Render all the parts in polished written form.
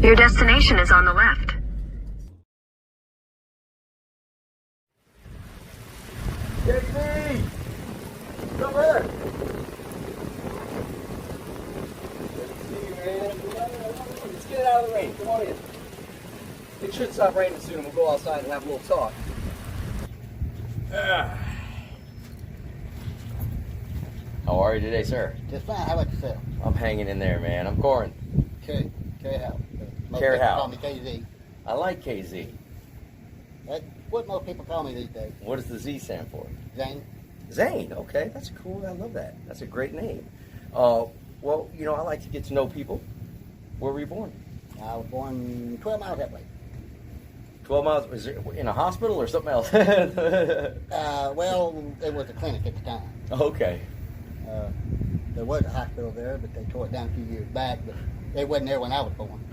Your destination is on the left. JP! Come here! Good to see you, man. Let's get it out of the rain. Come on in. It should stop raining soon and we'll go outside and have a little talk. How are you today, sir? Just fine. How about yourself? I'm hanging in there, man. I'm Corin. Kerry Howell. Kerry Howell. Call me KZ. I like KZ. That's what most people call me these days. What does the Z stand for? Zane. Zane. Okay, that's cool. I love that. That's a great name. Well, you know, I like to get to know people. Where were you born? I was born 12 miles that way. 12 miles. Was it in a hospital or something else? Well, it was a clinic at the time. Okay. There was a hospital there, but they tore it down a few years back. But it wasn't there when I was born.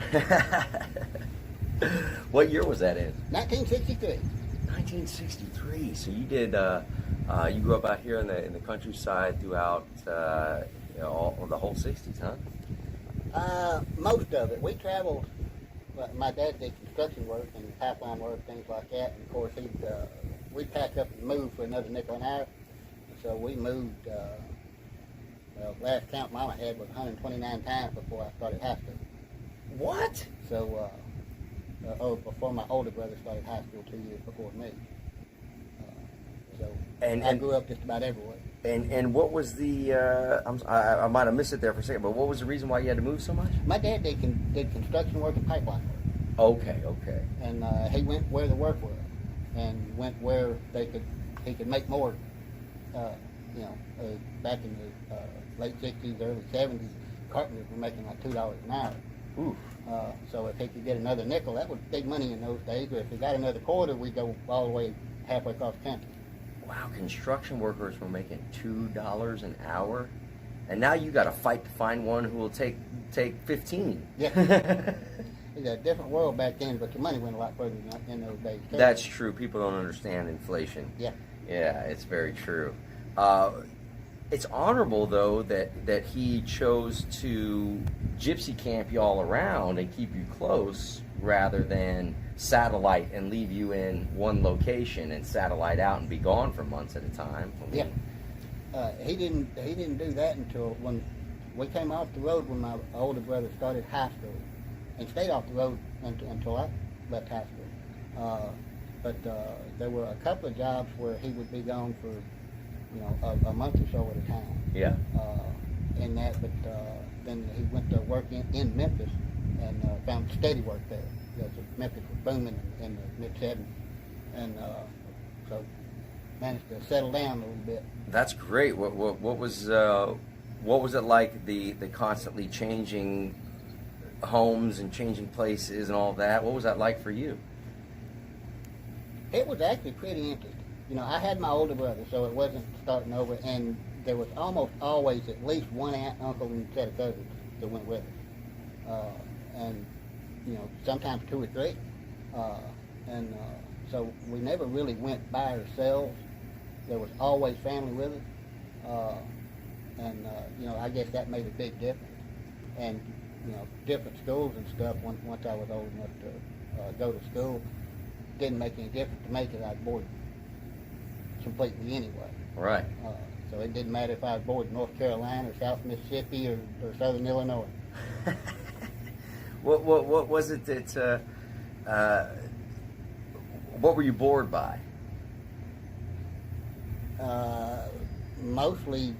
What year was that in? 1963. 1963. So you did. You grew up out here in the countryside throughout you know, the whole 60s, huh? Most of it. We traveled. My dad did construction work and pipeline work, things like that. And of course, we packed up and moved for another nickel an hour. So we moved. Well, last count Mama had was 129 times before I started high school. What? So, before my older brother started high school 2 years before me. I grew up just about everywhere. And what was the? I might have missed it there for a second, but what was the reason why you had to move so much? My dad did construction work and pipeline work. Okay. And he went where the work was, and went where he could make more. Back in the late 60s, early 70s, carpenters were making like $2 an hour. Ooh. So if he could get another nickel, that was big money in those days. Or if he got another quarter, we'd go all the way halfway across the country. Wow, construction workers were making $2 an hour, and now you got to fight to find one who will take 15. Yeah. It was a different world back then, but the money went a lot further in those days. That's true. People don't understand inflation. Yeah. Yeah, it's very true. It's honorable, though, that he chose to gypsy camp you all around and keep you close rather than satellite and leave you in one location and satellite out and be gone for months at a time. Yeah. He didn't do that until when we came off the road when my older brother started high school, and stayed off the road until I left high school. But there were a couple of jobs where he would be gone for, a month or so at a time. Yeah. Then he went to work in Memphis and found steady work there. Memphis was booming in the mid-70s, and so managed to settle down a little bit. That's great. What was it like, the constantly changing homes and changing places and all that? What was that like for you? It was actually pretty interesting. I had my older brother, so it wasn't starting over, and there was almost always at least one aunt, uncle, and a set of cousins that went with us. And sometimes 2 or 3. So we never really went by ourselves. There was always family with us. I guess that made a big difference. And, different schools and stuff, once I was old enough to go to school, didn't make any difference to me because I was bored completely anyway. Right. So it didn't matter if I was bored in North Carolina or South Mississippi or Southern Illinois. What was it that? What were you bored by? Mostly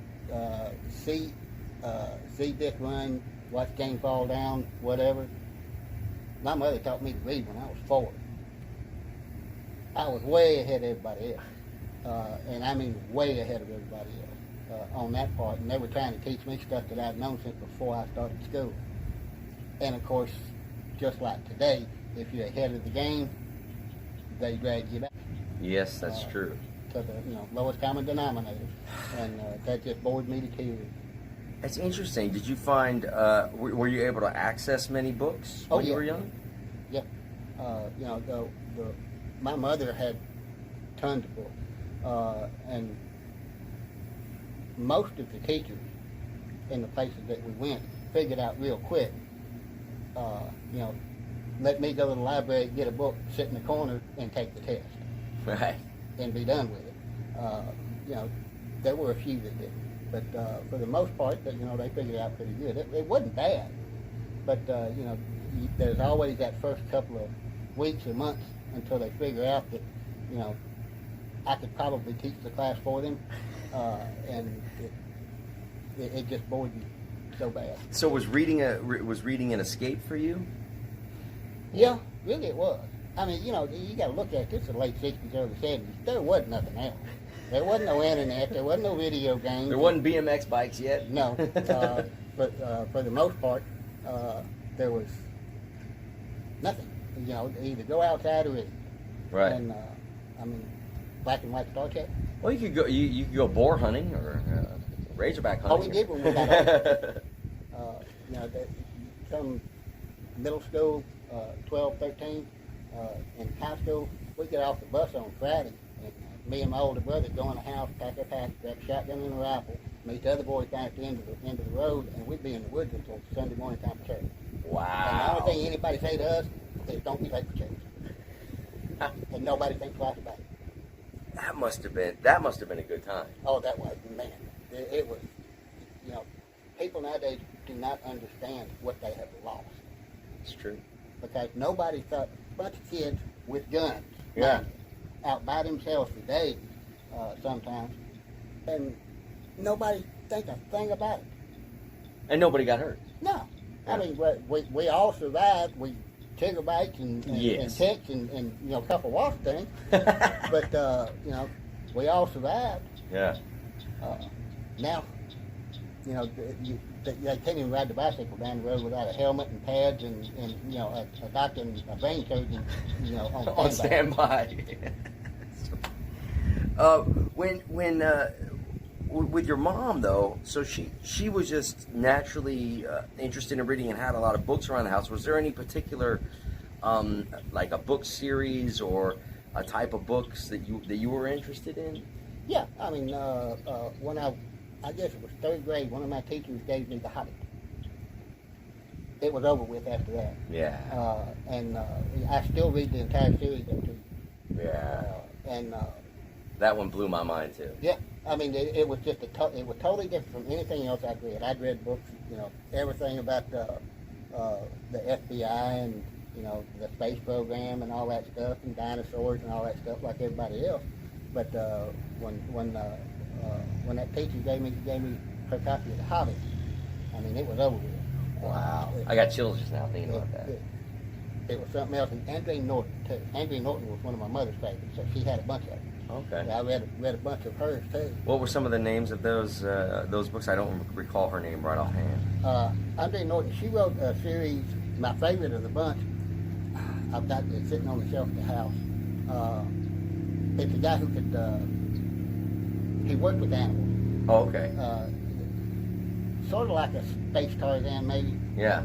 see this run, watch game fall down, whatever. My mother taught me to read when I was 4. I was way ahead of everybody else, and I mean way ahead of everybody else on that part. And they were trying to teach me stuff that I'd known since before I started school. And of course, just like today, if you're ahead of the game, they drag you back. Yes, that's true. To the lowest common denominator, and that just bored me to tears. That's interesting. Did you find? Were you able to access many books when you were young? Yep. My mother had tons of books, and most of the teachers in the places that we went figured out real quick, let me go to the library, get a book, sit in the corner, and take the test, Right. and be done with it. You know, there were a few that didn't, but for the most part, you know, they figured it out pretty good. It wasn't bad, but you know, there's always that first couple of weeks or months until they figure out that, you know, I could probably teach the class for them, and it just bored me so bad. So was reading an escape for you? Yeah, really it was. I mean, you know, you got to look at it. This is the late 60s, early 70s. There wasn't nothing else. There wasn't no internet. There wasn't no video games. There wasn't BMX bikes yet? No. But for the most part, there was nothing. You know, either go outside or read. Right. And, I mean, black and white Star Trek. Well, you could go. You could go boar hunting or razorback Oh, hunting. we did when we got older. You know, some middle school, 12, 13, in high school, we get off the bus on Friday, and me and my older brother go in the house, pack our packs, grab a shotgun and a rifle, meet the other boys down at the end of the road, and we'd be in the woods until Sunday morning time for church. Wow. And the only thing anybody say to us is, "Don't be late for church," and nobody thinks twice about it. That must have been a good time. Oh, that was, man. It was, you know, people nowadays do not understand what they have lost. It's true. Because nobody thought, a bunch of kids with guns, Yeah. out by themselves for days, sometimes, and nobody think a thing about it. And nobody got hurt. No. Yeah. I mean, we all survived. We trigger bites and Yes. ticks and, you know, a couple wasp things. But, you know, we all survived. Yeah. Now, you know, they can't even ride the bicycle down the road without a helmet and pads and you know, a doctor and a brain surgeon, you know, On standby. With your mom though, so she was just naturally interested in reading and had a lot of books around the house. Was there any particular like a book series or a type of books that you were interested in? Yeah, I mean, when I guess it was third grade, one of my teachers gave me The Hobbit. It was over with after that. Yeah. And I still read the entire series up to. Yeah. And That one blew my mind too. yeah, I mean, it was just it was totally different from anything else I'd read. I'd read books, you know, everything about the FBI and, you know, the space program and all that stuff, and dinosaurs and all that stuff like everybody else. But when that teacher gave me her copy of The Hobbit, I mean, it was over with. Wow. I got chills just now thinking about that. It was something else. And Andre Norton, too. Andre Norton was one of my mother's favorites, so she had a bunch of them. Okay. I read a bunch of hers, too. What were some of the names of those books? I don't recall her name right offhand. Andre Norton, she wrote a series, my favorite of the bunch. I've got it sitting on the shelf of the house. It's a guy who he worked with animals. Oh, okay. Sort of like a space Tarzan, maybe. Yeah.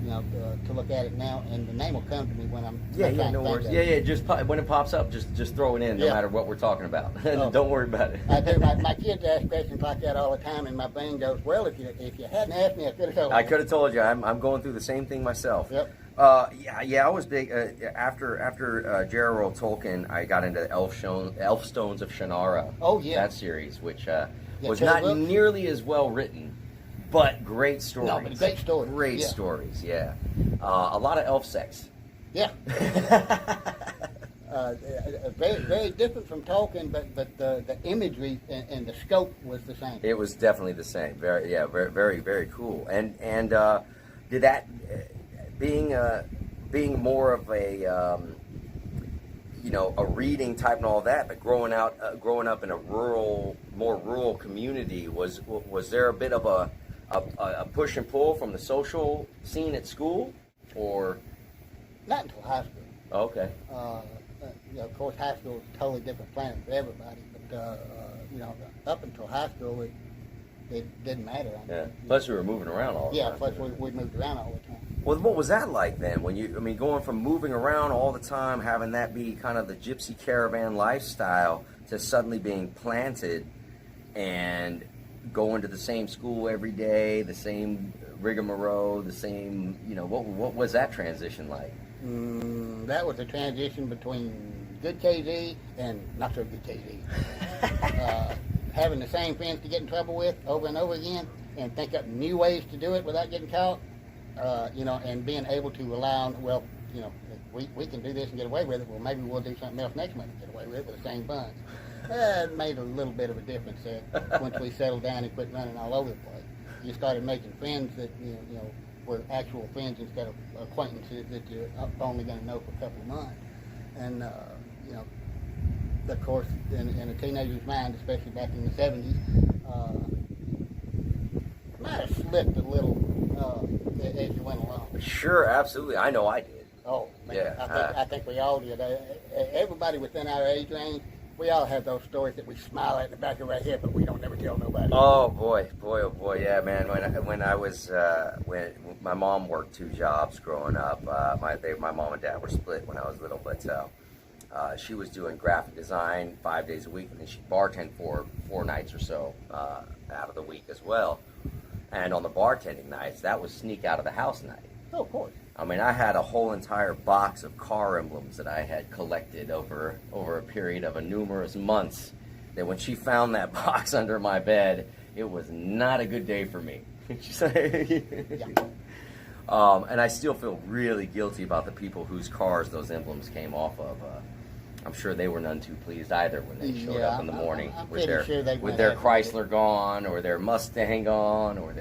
You know, to look at it now, and the name will come to me when I'm. Yeah, trying no to think worries. of Yeah, it. just when it pops up, just throw it in, no Yeah. matter what we're talking about. Oh. Don't worry about it. I do. My kids ask questions like that all the time, and my brain goes, "Well, if you hadn't asked me, I could have told you." I could have told you. I'm going through the same thing myself. Yep. Yeah, I was big after J.R.R. Tolkien. I got into Elfstones of Shannara. Oh, yeah. That series, which was Taylor not Brooks? nearly as well written, but great stories. No, but great stories. Great Yeah. stories. Yeah. A lot of elf sex. Yeah. Very, very different from Tolkien, but the imagery and the scope was the same. It was definitely the same. Very, very, very cool. And did that being more of a a reading type and all that, but growing up in a more rural community, was there a bit of a push and pull from the social scene at school, or? Not until high school. Okay. Of course, high school is a totally different planet for everybody, but up until high school, it didn't matter. I mean, Yeah. Plus, we were moving around all the yeah, time. plus we moved around all the time. Well, what was that like then? When going from moving around all the time, having that be kind of the gypsy caravan lifestyle, to suddenly being planted and going to the same school every day, the same rigmarole, the same, what was that transition like? That was a transition between good KZ and not so good KZ. Having the same friends to get in trouble with over and over again, and think up new ways to do it without getting caught, and being able to rely on, we can do this and get away with it. Well, maybe we'll do something else next month and get away with it with the same funds. It made a little bit of a difference there once we settled down and quit running all over the place. You started making friends that were actual friends instead of acquaintances that you're only going to know for a couple of months. And of course, in a teenager's mind, especially back in the 70s, might have slipped a little as you went along. Sure, absolutely. I know I did. Oh, man. Yeah, I think we all did. Everybody within our age range, we all have those stories that we smile at in the back of our head, but we don't never tell nobody. Oh boy, yeah, man. When my mom worked 2 jobs growing up. My mom and dad were split when I was little, but she was doing graphic design 5 days a week, and then she bartended for 4 nights or so out of the week as well. And on the bartending nights, that was sneak out of the house night. Oh, of course. I mean, I had a whole entire box of car emblems that I had collected over a period of numerous months. That when she found that box under my bed, it was not a good day for me. And I still feel really guilty about the people whose cars those emblems came off of. I'm sure they were none too pleased either when they showed up in the morning with their Chrysler gone, or their Mustang gone, or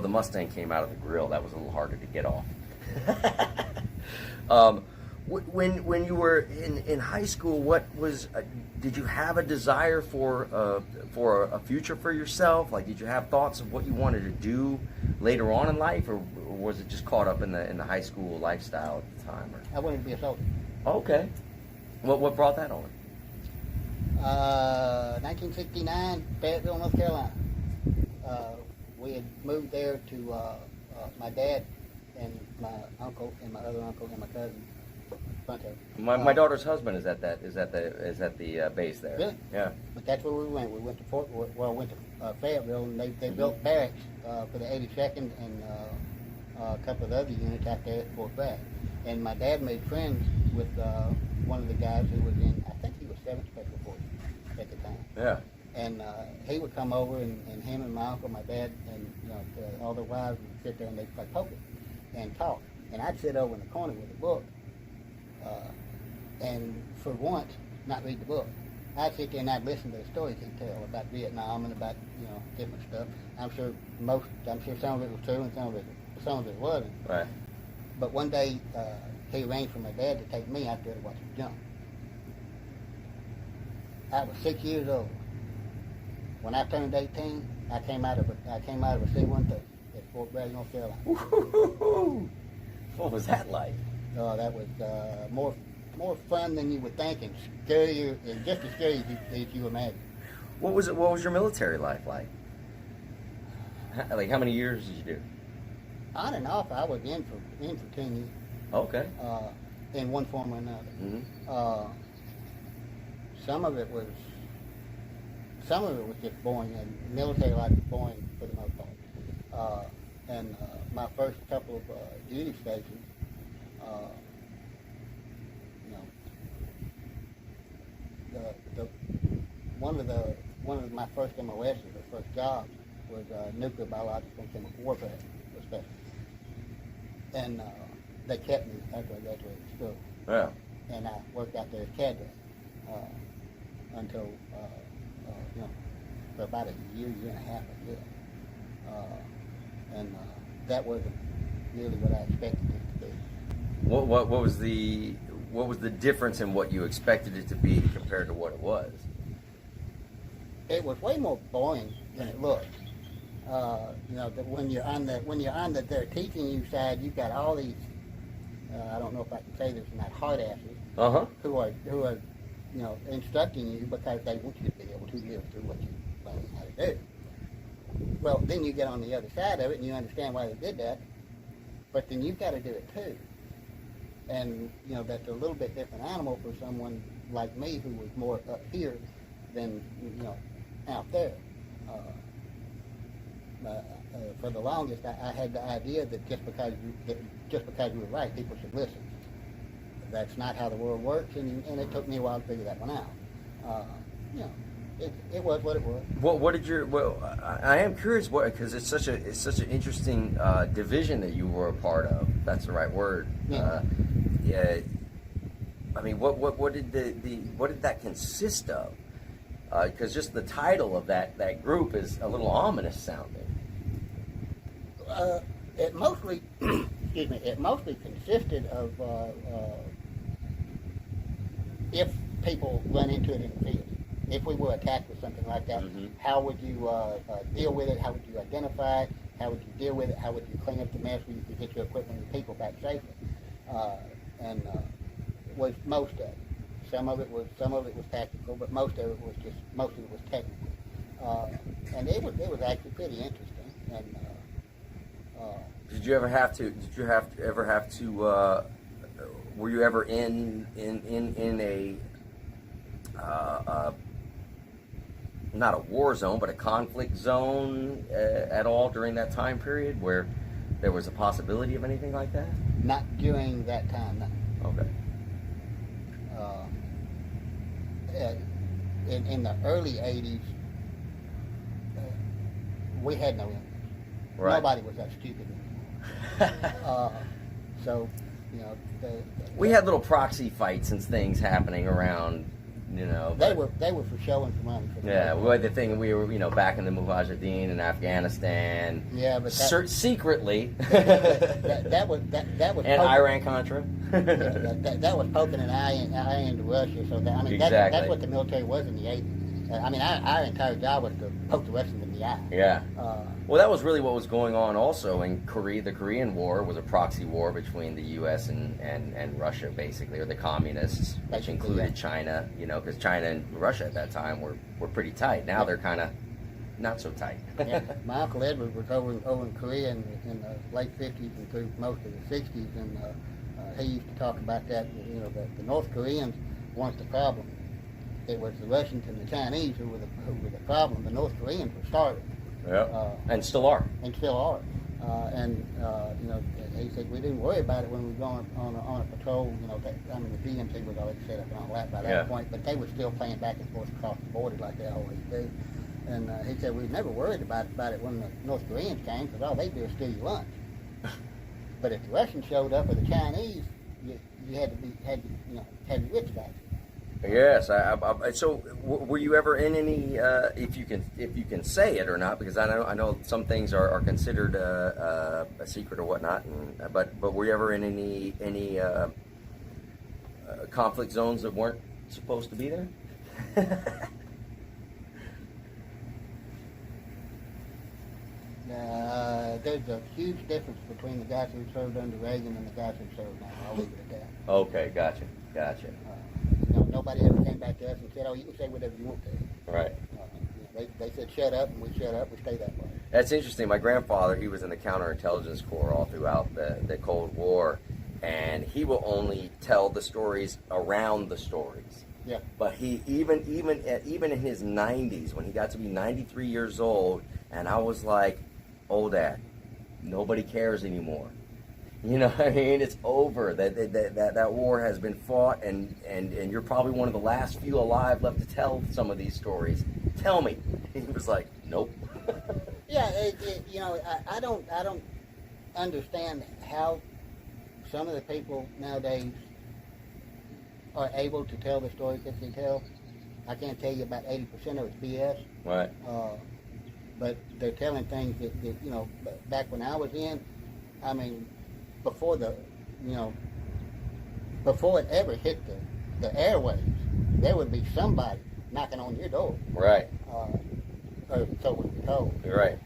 the Mustang came out of the grill. That was a little harder to get off. When you were in high school, did you have a desire for a future for yourself? Like, did you have thoughts of what you wanted to do later on in life, or was it just caught up in the high school lifestyle at the time? I wanted to be a soldier. Okay. What brought that on? 1969, Fayetteville, North Carolina. We had moved there to my dad and my uncle and my other uncle and my cousin. My daughter's husband is at the base there. Really? Yeah. But that's where we went. We went to Fayetteville, and they built barracks for the 82nd and a couple of other units out there at Fort Bragg. And my dad made friends with one of the guys who was in, I think he was 7th Special Forces at the time. Yeah. And he would come over, and him and my uncle, my dad, and all their wives would sit there and they'd play poker and talk. And I'd sit over in the corner with a book, and for once, not read the book. I'd sit there and I'd listen to the stories he'd tell about Vietnam and about different stuff. I'm sure some of it was true and some of it wasn't. Right. But one day, he arranged for my dad to take me out there to watch him jump. I was 6 years old. When I turned 18, I came out of a C-130 at Fort Bragg, North Carolina. Woo-hoo-hoo-hoo. What was that like? Oh, that was more fun than you would think, and scarier, and just as scary as you imagine. What was your military life like? Like, how many years did you do? On and off, I was in for 10 years. Okay. In one form or another. Mm-hmm. Some of it was just boring, and military life was boring for the most part. And my first couple of duty stations, one of my first MOSs, or first jobs, was nuclear, biological, and chemical warfare, especially. And they kept me after I graduated school. Yeah. And I worked out there as cadre until for about a year and a half, I guess. And that wasn't really what I expected it to be. What was the difference in what you expected it to be compared to what it was? It was way more boring than it looked. That when you're on the they're teaching you side, you've got all these. I don't know if I can say this or not. Hard asses. Who are instructing you because they want you to be able to live through what you learn how to do. Well, then you get on the other side of it and you understand why they did that, but then you've got to do it too. And that's a little bit different animal for someone like me who was more up here than out there. for the longest, I had the idea that just because you were right, people should listen. That's not how the world works, and it took me a while to figure that one out. You know, it was what it was. What did your? Well, I am curious because it's such an interesting division that you were a part of. If that's the right word. Yeah. Yeah. I mean, what did what did that consist of? Because just the title of that group is a little ominous sounding. It mostly, excuse me, it mostly consisted of if people run into it in the field. If we were attacked with something like that, how would you deal with it? How would you identify it? How would you deal with it? How would you clean up the mess where you could get your equipment and people back safely? And was most of it. Some of it was tactical, but most of it was technical. And it was actually pretty interesting. And did you ever have to? Were you ever in a not a war zone, but a conflict zone at all during that time period where there was a possibility of anything like that? not during that time, no. Okay. In the early 80s, we had no enemies. Right. Nobody was that stupid anymore. So, you know, we had little proxy fights and things happening around, you know. They were for show and for money. Yeah, we had the thing. We were, you know, back in the Mujahideen in Afghanistan. Yeah, but secretly. that was and poking, Iran Contra. that was poking an eye into Russia. So that, I mean, Exactly. that's what the military was in the 80s. I mean, our entire job was to poke the Russians in the eye. Yeah. Well, that was really what was going on also in Korea. The Korean War was a proxy war between the U.S. and Russia, basically, or the communists, which Basically, included yeah. China, you know, because China and Russia at that time were pretty tight. Now they're kind of not so tight. Yeah, my Uncle Edward was over in Korea in the late 50s and through most of the 60s, and he used to talk about that, you know, the North Koreans weren't the problem. It was the Russians and the Chinese who were the problem. The North Koreans were starving. Yeah. And still are. And still are. You know, he said we didn't worry about it when we were going on a patrol. You know, I mean, the DMC was already set up and all that by that point, but they were still playing back and forth across the border like they always do. And he said we never worried about it when the North Koreans came, because all they do is steal your lunch. But if the Russians showed up or the Chinese, you had to have your wits about it. Yes. So, were you ever in any? If you can say it or not, because I know some things are considered a secret or whatnot. But were you ever in any conflict zones that weren't supposed to be there? There's a huge difference between the guys who served under Reagan and the guys who served now. I'll leave it at that. Okay, gotcha. You know, nobody ever came back to us and said, "Oh, you can say whatever you want to." Right. You know, they said, "Shut up," and we shut up. We stay that way. That's interesting. My grandfather, he was in the counterintelligence corps all throughout the Cold War, and he will only tell the stories around the stories. Yeah. But he even in his 90s, when he got to be 93 years old, and I was like, "Oh, Dad, nobody cares anymore." You know what I mean? It's over. That war has been fought, and you're probably one of the last few alive left to tell some of these stories. Tell me. He was like, "Nope." Yeah, you know, I don't understand how some of the people nowadays are able to tell the stories that they tell. I can't tell you about 80% of it's BS. Right. But they're telling things that, you know, back when I was in, I mean, before it ever hit the airwaves, there would be somebody knocking on your door. Right. Or so we were told. You're right.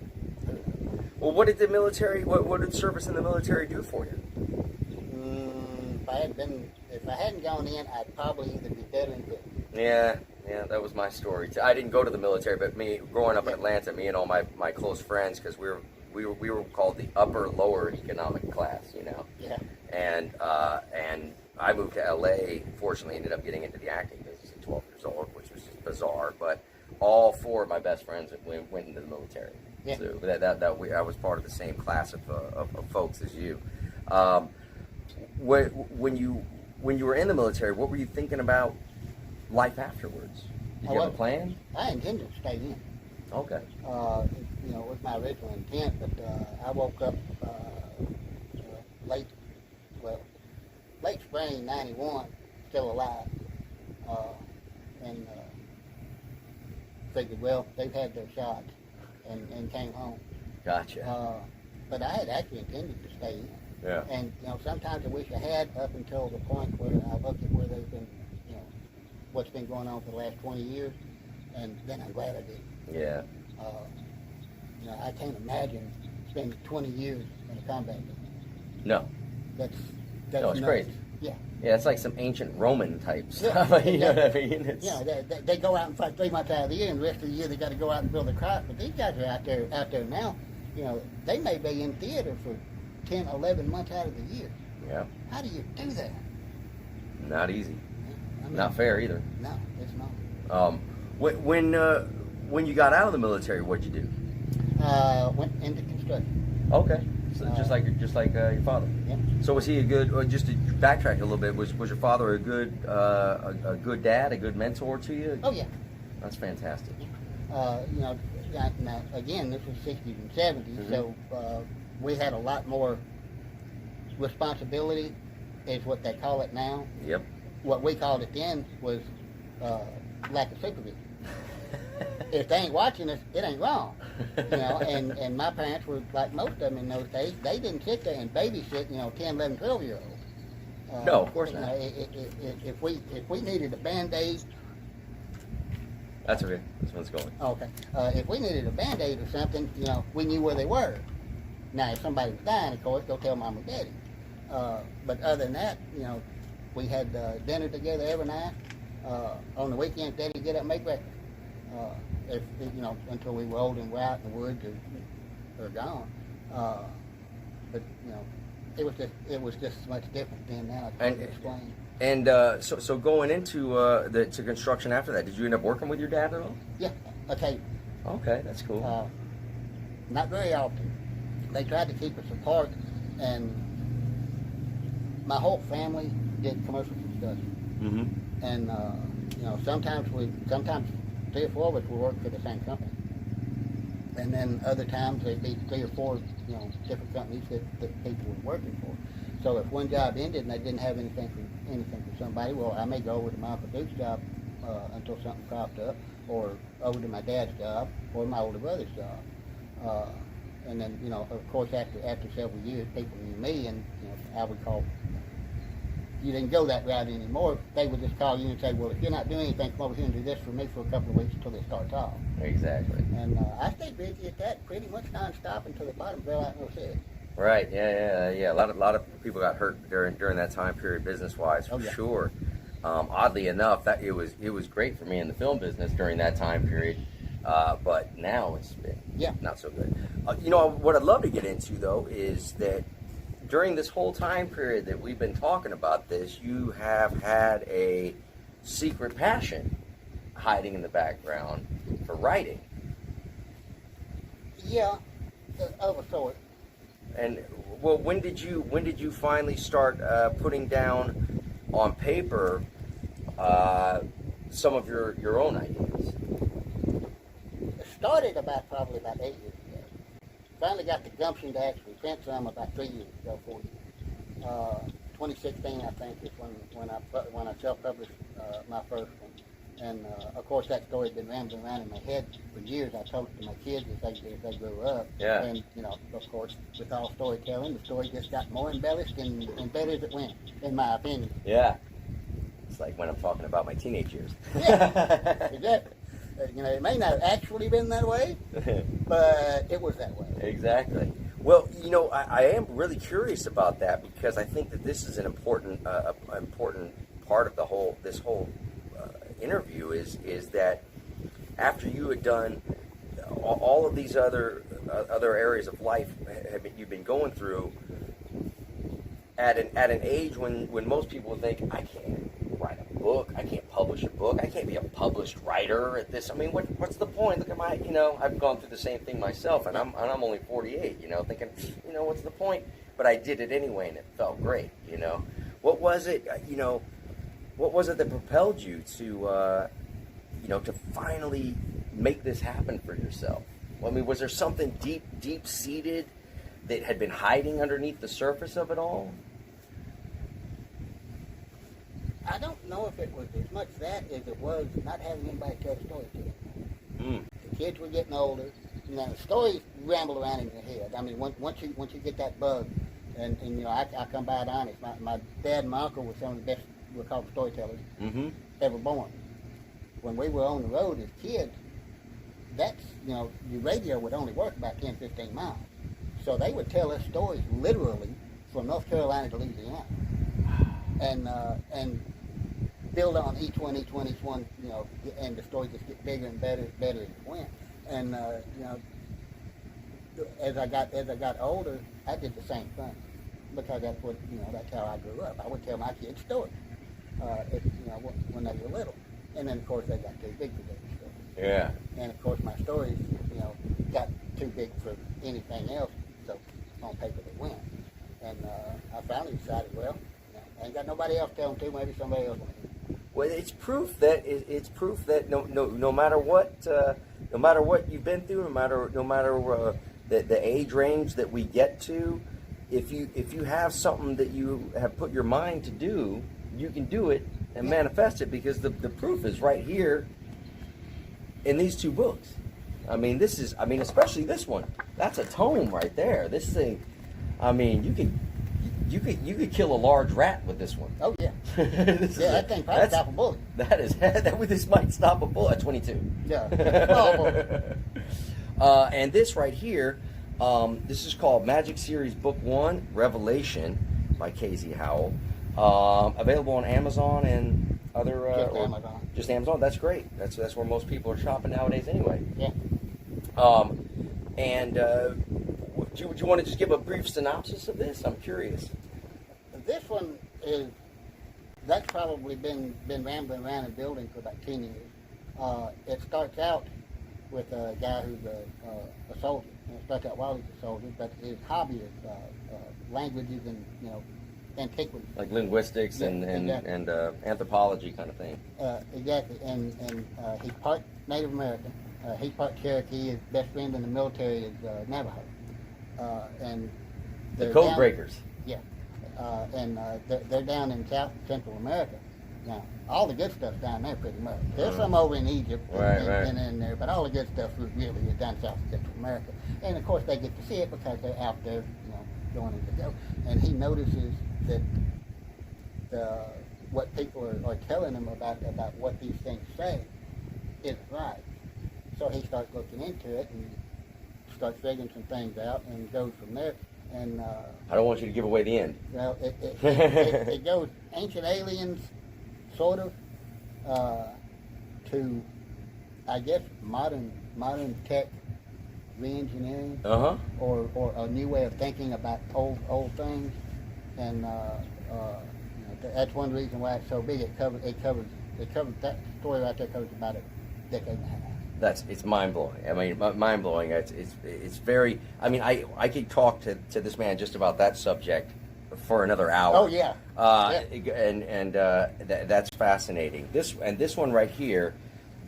Well, what did the military? What did service in the military do for you? If I hadn't gone in, I'd probably either be dead in prison. Yeah, that was my story too. I didn't go to the military, but me growing up in Atlanta, me and all my close friends, because we were called the upper lower economic class, you know. Yeah. And I moved to LA. Fortunately, ended up getting into the acting business at 12 years old, which was just bizarre. But all four of my best friends went into the military. Yeah. So I was part of the same class of folks as you. When you were in the military, what were you thinking about life afterwards? Did you have a plan? I intended to stay in. Okay. It was my original intent, but I woke up late spring '91, still alive, and figured, well, they've had their shot, and came home. Gotcha. But I had actually intended to stay in. Yeah. And sometimes I wish I had, up until the point where I look at where they've been, what's been going on for the last 20 years, and then I'm glad I did. Yeah. I can't imagine spending 20 years in a combat zone. No. That's No, it's nuts. crazy. Yeah. Yeah, it's like some ancient Roman type Yeah, stuff. You know what I mean? It's, they go out and fight 3 months out of the year, and the rest of the year they got to go out and build a crop. But these guys are out there now. They may be in theater for 10, 11 months out of the year. Yeah. How do you do that? Not easy. Yeah, I mean, Not fair either. No, it's not. When you got out of the military, what'd you do? Went into construction. Okay. So just like your father. Yeah. So was he a good? Just to backtrack a little bit, was your father a good dad, a good mentor to you? Oh yeah. That's fantastic. Now again, this was 60s and 70s, so we had a lot more responsibility, is what they call it now. Yep. What we called it then was lack of supervision. If they ain't watching us, it ain't wrong. And my parents were like most of them in those days. They didn't sit there and babysit, 10, 11, 12-year-olds. No, of course not. If we needed a Band-Aid. That's okay. This one's going. Okay. If we needed a Band-Aid or something, we knew where they were. Now, if somebody was dying, of course, go tell Mom or Daddy. But other than that, we had dinner together every night. On the weekends, Daddy would get up and make breakfast. Until we were old and we're out in the woods or gone. But it was just much different then. Now I can't explain. And so going into to construction after that, did you end up working with your dad at all? Yeah. Okay. Okay, that's cool. Not very often. They tried to keep us apart, and my whole family did commercial construction. Mm-hmm. And sometimes 3 or 4 of us would work for the same company, and then other times there'd be 3 or 4 different companies that people were working for. So if one job ended and they didn't have anything for somebody, well, I may go over to my Uncle Duke's job until something cropped up, or over to my dad's job or my older brother's job. And then, of course, after several years, people knew me, and I would call. You didn't go that route anymore. They would just call you and say, well, if you're not doing anything, come over here and do this for me for a couple of weeks until it starts off. Exactly. And I stayed busy at that pretty much nonstop until the bottom fell out in 06. Right. Yeah. A lot of people got hurt during that time period, business wise, for sure. Oddly enough, that it was great for me in the film business during that time period. But now it's been not so good. What I'd love to get into though is that during this whole time period that we've been talking about this, you have had a secret passion hiding in the background for writing. Yeah, of a sort. And well, when did you finally start putting down on paper some of your own ideas? It started probably about 8 years ago. Finally got the gumption to actually print some about 3 years ago, 4 years. 2016, I think, is when I self-published my first one. And of course, that story had been rambling around in my head for years. I told it to my kids as they grew up. Yeah. And of course, with all storytelling, the story just got more embellished and better as it went, in my opinion. Yeah. It's like when I'm talking about my teenage years. Yeah, exactly. It may not have actually been that way, but it was that way. Exactly. Well, I am really curious about that, because I think that this is an important part of this whole interview is that after you had done all of these other areas of life you've been going through at an age when most people think, I can't write a book. I can't publish a book. I can't be a published writer at this. I mean, what's the point? Look at my, I've gone through the same thing myself, and I'm only 48. Thinking, what's the point? But I did it anyway, and it felt great. What was it? What was it that propelled you to, to finally make this happen for yourself? I mean, was there something deep seated that had been hiding underneath the surface of it all? I don't know if it was as much that as it was not having anybody tell the story to them. The kids were getting older. Now, the stories ramble around in your head. I mean, once you get that bug, and I come by it honest. My dad and my uncle were some of the best, we'll call them storytellers, ever born. When we were on the road as kids, that's, the radio would only work about 10, 15 miles. So they would tell us stories literally from North Carolina to Louisiana. And build on each one, and the story just get bigger and better as it went. And as I got older, I did the same thing because that's what that's how I grew up. I would tell my kids stories, when they were little, and then of course they got too big for those stories. Yeah. And of course my stories, got too big for anything else, so on paper they went. And I finally decided, well, I ain't got nobody else telling to. Maybe somebody else will. Well, it's proof that no matter what you've been through, no matter the age range that we get to, if you have something that you have put your mind to do, you can do it and manifest it, because the proof is right here in these two books. I mean, especially this one. That's a tome right there. This thing, I mean, you could kill a large rat with this one. Oh yeah. That thing probably stop a bullet. This might stop a bullet at 22. Yeah. Small bullet. And this right here, this is called Magic Series Book 1, Revelation by Casey Howell. Available on Amazon and other Amazon. Just Amazon. That's great. That's where most people are shopping nowadays anyway. Yeah. Would you want to just give a brief synopsis of this? I'm curious. This one that's probably been rambling around and building for about 10 years. It starts out with a guy who's a soldier. And it starts out while he's a soldier, but his hobby is languages and antiquities. Like linguistics and anthropology kind of thing. Exactly. And he's part Native American. He's part Cherokee. His best friend in the military is Navajo. And the Code Breakers. Yeah. They're down in South and Central America. Now, all the good stuff's down there pretty much. There's some over in Egypt and in there, but all the good stuff really is down South and Central America. And of course they get to see it because they're out there, going as they go. And he notices that what people are telling him about what these things say isn't right. So he starts looking into it and starts figuring some things out and goes from there. And I don't want you to give away the end. Well, it goes ancient aliens, sort of, to, I guess, modern tech re-engineering, or a new way of thinking about old things, and that's one reason why it's so big. It covers that story right there covers about a decade and a half. It's mind blowing. I mean, mind blowing. It's very. I mean, I could talk to this man just about that subject for another hour. Oh yeah. That's fascinating. This one right here,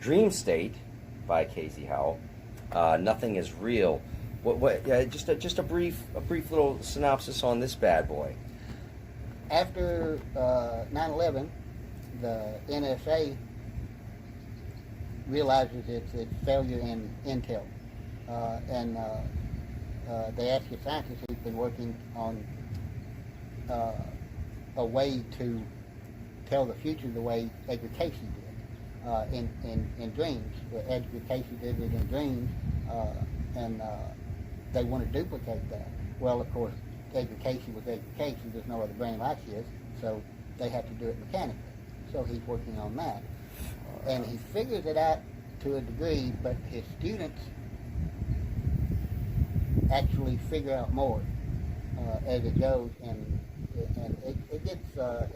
Dream State, by Casey Howell. Nothing is real. Just a brief little synopsis on this bad boy. After 9/11, the NSA realizes its failure in intel, and they ask a scientist who's been working on a way to tell the future the way Edgar Casey did in dreams. Edgar Casey did it in dreams, and they want to duplicate that. Well, of course, Edgar Casey was Edgar Casey. There's no other brain like his, so they have to do it mechanically. So he's working on that. And he figures it out to a degree, but his students actually figure out more as it goes, and it gets a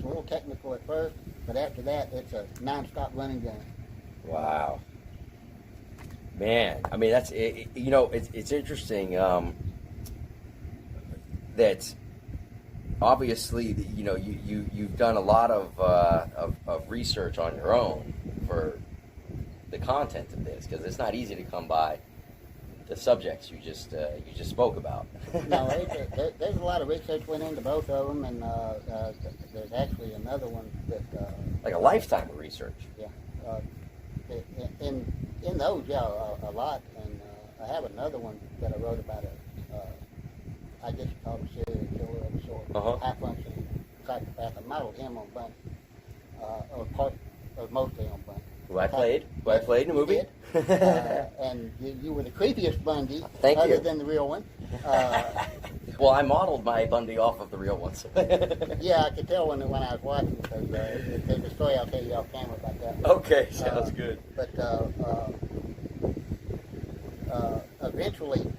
little technical at first, But after that, it's a non-stop running gun. Wow. Man, I mean, that's it's interesting that obviously you've done a lot of research on your own for the content of this, because it's not easy to come by the subjects you just spoke about. No, there's a lot of research went into both of them, and there's actually another one that like a lifetime of research. yeah, in those, yeah, a lot. And I have another one that I wrote about I guess you call him a serial killer of a sort, high functioning psychopath. I modeled him on Bundy, or mostly on Bundy. Who I played in the movie. And you were the creepiest Bundy, Thank other you. than the real one. Well, I modeled my Bundy off of the real ones. Yeah, I could tell when I was watching, because there's a story I'll tell you off camera about that one. Okay, sounds good. But eventually,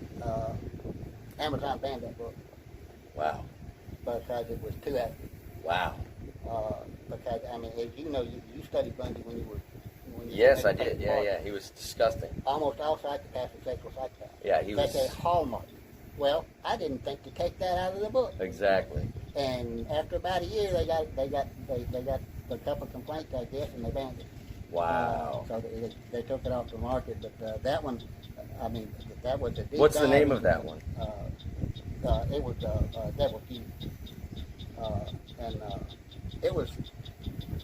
Amazon banned that book Wow. because it was too active. Wow. Because, I mean, as you know, you studied Bundy when you were... Yes, I did. Yeah. He was disgusting. Almost all psychopaths are sexual psychopaths. Yeah, he was. That's a hallmark. Well, I didn't think to take that out of the book. Exactly. And after about a year, they got a couple complaints, I guess, and they banned it. Wow. So they took it off the market. But that one, I mean, that was a deep What's the dive. name of that one? It was Devil Feud. And it was...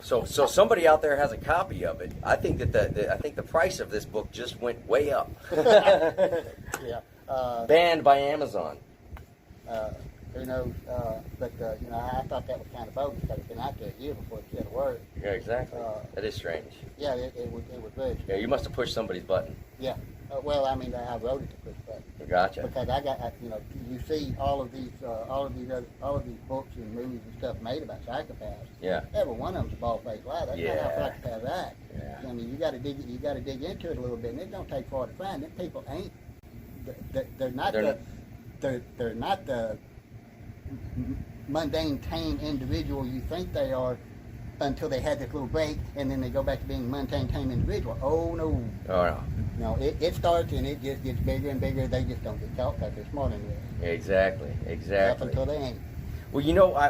So somebody out there has a copy of it. I think that the price of this book just went way up. Yeah. Banned by Amazon. Who knows? But I thought that was kind of bogus, because it's been out there a year before it said a word. Yeah, exactly. That is strange. Yeah, it was very strange. Yeah, you must have pushed somebody's button. Yeah. Well, I mean, I wrote it to push back. Gotcha. Because you see all of these books and movies and stuff made about psychopaths. Yeah. Every one of them's a bald-faced lie. That's not how psychopaths act. Yeah. I mean, you got to dig into it a little bit, and it don't take far to find. Them people ain't. They're not the mundane, tame individual you think they are, until they had this little break, and then they go back to being mundane, tame individual. Oh no. Oh no. No, it starts and it just gets bigger and bigger. They just don't get caught because they're smart enough. Exactly. Up until they ain't. Well,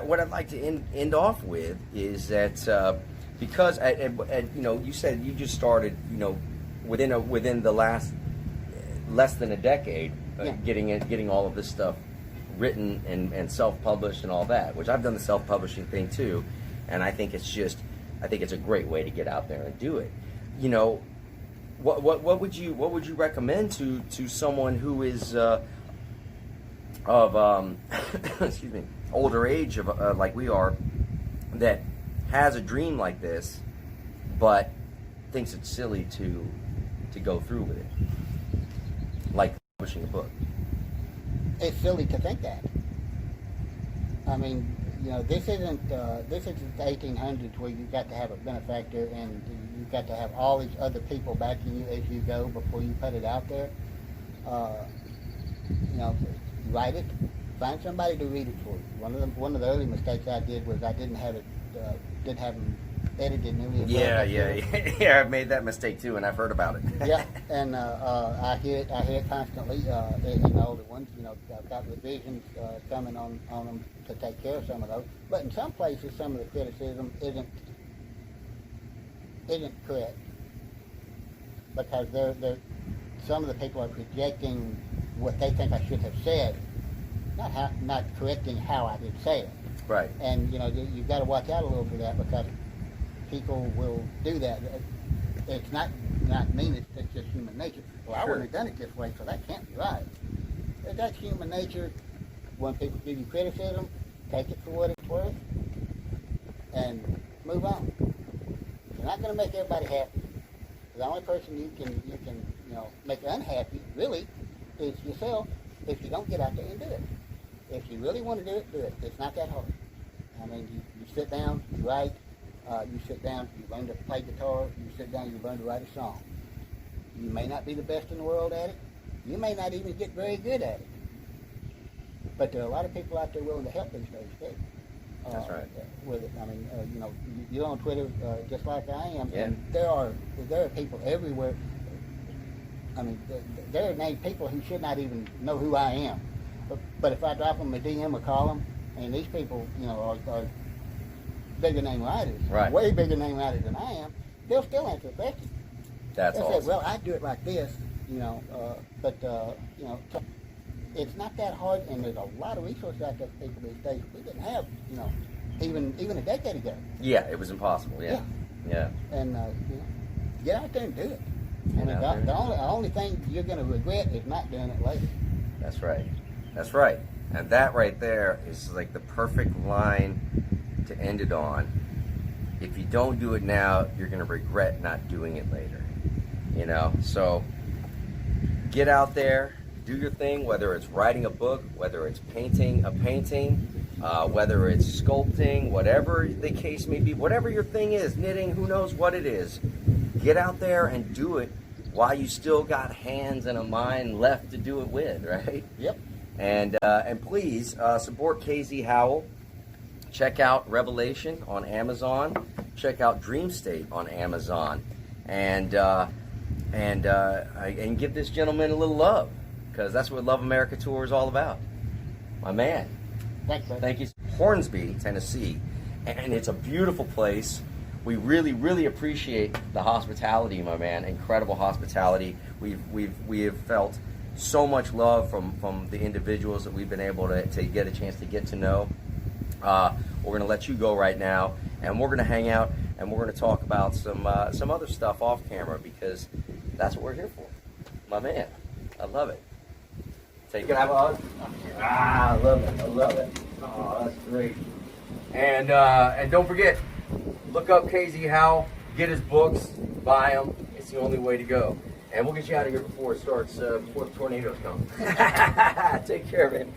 what I'd like to end off with is that because you said you just started within the last less than a decade getting all of this stuff written and self-published and all that, which I've done the self-publishing thing too, and I think it's a great way to get out there and do it. What would you recommend to someone who is of excuse me, older age of like we are, that has a dream like this but thinks it's silly to go through with it, like publishing a book? It's silly to think that. I mean, this isn't the 1800s where you've got to have a benefactor and you've got to have all these other people backing you as you go before you put it out there. Write it. Find somebody to read it for you. One of the early mistakes I did was I didn't have them edited nearly as well. Yeah. I've made that mistake too, and I've heard about it. Yeah, and I hear it constantly in the older ones. I've got revisions coming on them to take care of some of those. But in some places, some of the criticism isn't correct, because some of the people are projecting what they think I should have said, not correcting how I did say it. Right. And you've got to watch out a little for that, because people will do that. It's not mean, it's just human nature. Well, I wouldn't have done it this way, so that can't be right. That's human nature. When people give you criticism, take it for what it's worth and move on. You're not going to make everybody happy. The only person you can make unhappy really is yourself if you don't get out there and do it. If you really want to do it, do it. It's not that hard. I mean, you sit down, you write. You sit down, you learn to play guitar. You sit down, you learn to write a song. You may not be the best in the world at it. You may not even get very good at it. But there are a lot of people out there willing to help these days too. That's right. with it. I mean, you know, you're on Twitter just like I am, Yeah. and there are people everywhere. I mean, there are named people who should not even know who I am. But if I drop them a DM or call them, and these people, you know, are bigger name writers, Right. way bigger name writers than I am, they'll still answer the question. That's They'll awesome. say, well, I do it like this, you know, but, you know, it's not that hard, and there's a lot of resources out there for people these days we didn't have, you know, even a decade ago. Yeah, it was impossible. Yeah. Yeah. And, you know, get out there and do it. Get I mean, out there. the only thing you're going to regret is not doing it later. That's right. That's right. And that right there is like the perfect line to end it on. If you don't do it now, you're going to regret not doing it later. You know, so get out there, do your thing, whether it's writing a book, whether it's painting a painting, whether it's sculpting, whatever the case may be, whatever your thing is, knitting, who knows what it is, get out there and do it while you still got hands and a mind left to do it with, right? Yep. And please support KZ Howell. Check out Revelation on Amazon. Check out Dream State on Amazon, and give this gentleman a little love, because that's what Love America Tour is all about. My man. Thanks, sir. Thank you. Hornsby, Tennessee, and it's a beautiful place. We really, really appreciate the hospitality, my man. Incredible hospitality. We have felt so much love from the individuals that we've been able to get a chance to get to know. We're going to let you go right now, and we're going to hang out, and we're going to talk about some other stuff off camera, because that's what we're here for. My man, I love it. Take it. Have a hug. I love it. I love it. Oh, that's great. And don't forget, look up KZ Howell, get his books, buy them. It's the only way to go. And we'll get you out of here before it starts, before the tornadoes come. Take care, man.